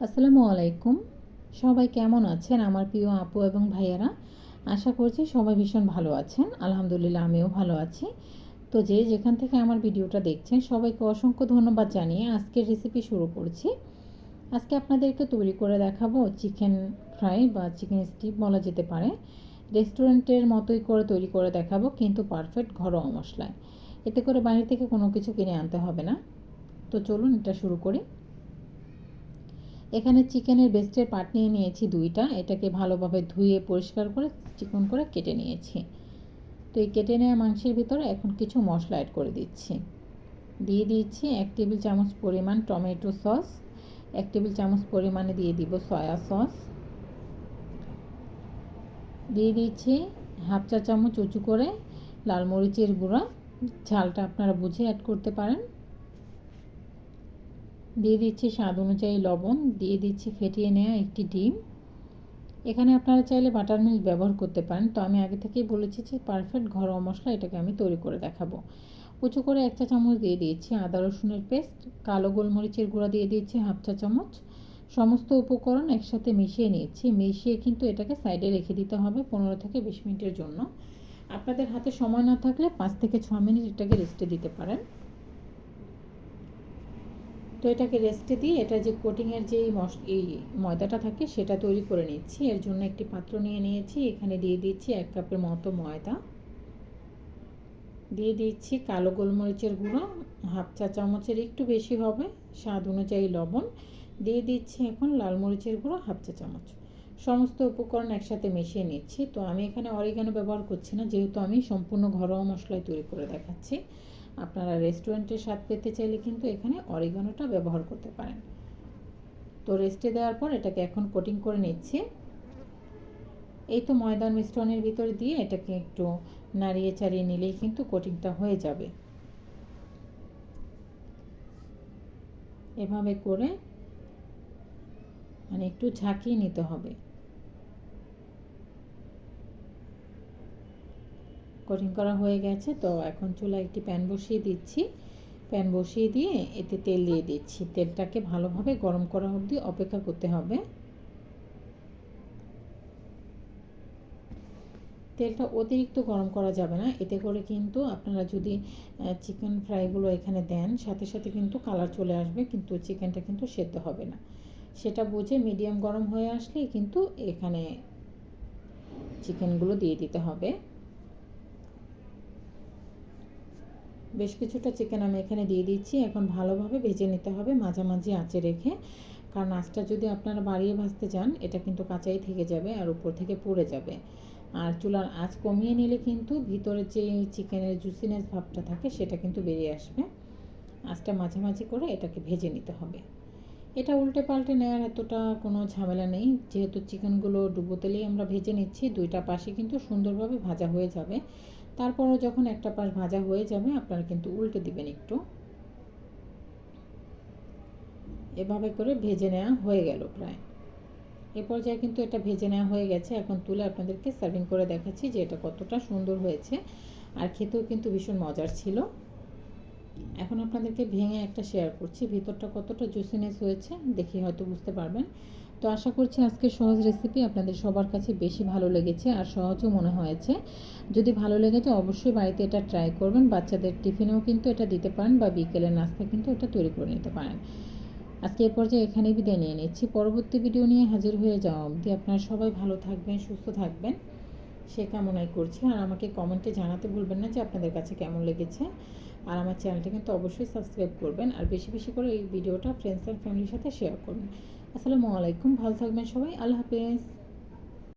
আসসালামু আলাইকুম। সবাই কেমন আছেন আমার প্রিয় আপু এবং ভাইয়ারা? আশা করছি সবাই ভীষণ ভালো আছেন। আলহামদুলিল্লাহ আমিও ভালো আছি। তো যে যেখান থেকে আমার ভিডিওটা দেখছেন সবাইকে অসংখ্য ধন্যবাদ জানিয়ে আজকের রেসিপি শুরু করছি। আজকে আপনাদেরকে তৈরি করে দেখাবো চিকেন ফ্রাই বা চিকেন স্টিক বলা যেতে পারে। রেস্টুরেন্টের মতোই করে তৈরি করে দেখাবো, কিন্তু পারফেক্ট ঘরোয়া মশলায়। এতে করে বাইরে থেকে কোনো কিছু কিনে আনতে হবে না। তো চলুন এটা শুরু করি। এখানে চিকেনের ব্রেস্টের পার্ট নিয়ে নিয়েছি দুইটা। এটাকে ভালোভাবে ধুয়ে পরিষ্কার করে চিকন করে কেটে নিয়েছি। তো এই কেটে নেওয়া মাংসের ভিতরে এখন কিছু মশলা অ্যাড করে দিচ্ছি। দিয়ে দিচ্ছি 1 টেবিল চামচ পরিমাণ টমেটো সস, 1 টেবিল চামচ পরিমাণে দিয়ে দিব সয়া সস, দিয়ে দিচ্ছি হাফ চা চামচ উঁচু করে লাল মরিচের গুঁড়া, ঝালটা আপনারা বুঝে অ্যাড করতে পারেন। দিয়ে দিচ্ছি স্বাদ অনুযায়ী লবণ, দিয়ে দিচ্ছি ফেটিয়ে নেওয়া একটি ডিম। এখানে আপনারা চাইলে বাটার মিল্ক ব্যবহার করতে পারেন। তো আমি আগে থেকেই বলেছি যে পারফেক্ট ঘরোয়া মশলা, এটাকে আমি তৈরি করে দেখাবো। উঁচু করে 1 চা চামচ দিয়ে দিয়েছি আদা রসুনের পেস্ট, কালো গোলমরিচের গুঁড়া দিয়ে দিয়েছি হাফ চা চামচ। সমস্ত উপকরণ একসাথে মিশিয়ে নিয়েছি। মিশিয়ে কিন্তু এটাকে সাইডে রেখে দিতে হবে 15 থেকে 20 মিনিটের জন্য। আপনাদের হাতে সময় না থাকলে 5 থেকে 6 মিনিট এটাকে রেস্টে দিতে পারেন। তো এটাকে রেস্টে দিয়ে এটা যে কোটিংয়ের যে এই ময়দাটা থাকে সেটা তৈরি করে নিচ্ছি। এর জন্য একটি পাত্র নিয়ে নিয়েছি। এখানে দিয়ে দিচ্ছি 1 কাপের মতো ময়দা, দিয়ে দিচ্ছি কালো গোলমরিচের গুঁড়ো হাফ চা চামচের একটু বেশি হবে, স্বাদ অনুযায়ী লবণ, দিয়ে দিচ্ছি এখন লাল মরিচের গুঁড়ো হাফ চা চামচ। সমস্ত উপকরণ একসাথে মিশিয়ে নিচ্ছি। তো আমি এখানে অরিগানো ব্যবহার করছি না, যেহেতু আমি সম্পূর্ণ ঘরোয়া মশলায় তৈরি করে দেখাচ্ছি। আপনারা রেস্টুরেন্টের স্বাদ পেতে চাইলে কিন্তু এখানে অরিগানোটা ব্যবহার করতে পারেন। তো রেস্টে দেওয়ার পর এটাকে এখন কোটিং করে নিচ্ছি। এই তো ময়দার মিশ্রণের ভিতরে দিয়ে এটাকে একটু নাড়িয়ে চাড়িয়ে নিলেই কিন্তু কোটিংটা হয়ে যাবে। এভাবে করে মানে একটু ঝাঁকিয়ে নিতে হবে। কোটিং করা হয়ে গেছে। তো এখন চুলায় একটি প্যান বসিয়ে দিচ্ছি। প্যান বসিয়ে দিয়ে এতে তেল দিয়ে দিচ্ছি। তেলটাকে ভালোভাবে গরম করা অবধি অপেক্ষা করতে হবে। তেলটা অতিরিক্ত গরম করা যাবে না, এতে করে কিন্তু আপনারা যদি চিকেন ফ্রাইগুলো এখানে দেন সাথে সাথে কিন্তু কালার চলে আসবে, কিন্তু চিকেনটা কিন্তু সেদ্ধ হবে না। সেটা বুঝে মিডিয়াম গরম হয়ে আসলেই কিন্তু এখানে চিকেনগুলো দিয়ে দিতে হবে। বেশ কিছুটা চিকেন আমি এখানে দিয়ে দিচ্ছি। এখন ভালোভাবে ভেজে নিতে হবে মাঝামাঝি আঁচে রেখে, কারণ আঁচটা যদি আপনারা বাড়িয়ে ভাজতে যান এটা কিন্তু কাঁচাই থেকে যাবে আর উপর থেকে পুড়ে যাবে। আর চুলার আঁচ কমিয়ে নিলে কিন্তু ভিতরে যে চিকেনের জুসিনেস ভাবটা থাকে সেটা কিন্তু বেরিয়ে আসবে। আঁচটা মাঝামাঝি করে এটাকে ভেজে নিতে হবে। এটা উল্টে পাল্টে নেওয়ার এতটা কোনো ঝামেলা নেই, যেহেতু চিকেনগুলো ডুবো তেলেই আমরা ভেজে নিচ্ছি। দুইটা পাশে কিন্তু সুন্দরভাবে ভাজা হয়ে যাবে। তারপরও যখন একটা পাশ ভাজা হয়ে যাবে আপনারা কিন্তু উল্টে দিবেন একটু। এভাবে করে ভেজে নেওয়া হয়ে গেল প্রায়। এ পর্যায়ে কিন্তু এটা ভেজে নেওয়া হয়ে গেছে। এখন তুলে আপনাদেরকে সার্ভিং করে দেখাচ্ছি যে এটা কতটা সুন্দর হয়েছে, আর খেতেও কিন্তু ভীষণ মজার ছিল। এখন আপনাদেরকে ভেঙে একটা শেয়ার করছি, ভিতরটা কতটা জুসিনেস হয়েছে দেখে হয়তো বুঝতে পারবেন। তো আশা করছি আজকের সহজ রেসিপি আপনাদের সবার কাছে বেশি ভালো লেগেছে আর সহজও মনে হয়েছে। যদি ভালো লেগেছে অবশ্যই বাড়িতে এটা ট্রাই করবেন। বাচ্চাদের টিফিনেও কিন্তু এটা দিতে পারেন বা বিকেলের নাস্তা কিন্তু এটা তৈরি করে নিতে পারেন। আজকে এ পর্যায়ে এখানেই বিদায় নিয়ে নিচ্ছি। পরবর্তী ভিডিও নিয়ে হাজির হয়ে যাওয়া অবধি আপনারা সবাই ভালো থাকবেন, সুস্থ থাকবেন সে কামনাই করছি। আর আমাকে কমেন্টে জানাতে ভুলবেন না যে আপনাদের কাছে কেমন লেগেছে। আর আমার চ্যানেলটা কিন্তু অবশ্যই সাবস্ক্রাইব করবেন আর বেশি বেশি করে এই ভিডিওটা ফ্রেন্ডস অ্যান্ড ফ্যামিলির সাথে শেয়ার করবেন। আসসালামু আলাইকুম, ভালো থাকবেন সবাই, আল্লাহ হাফেজ।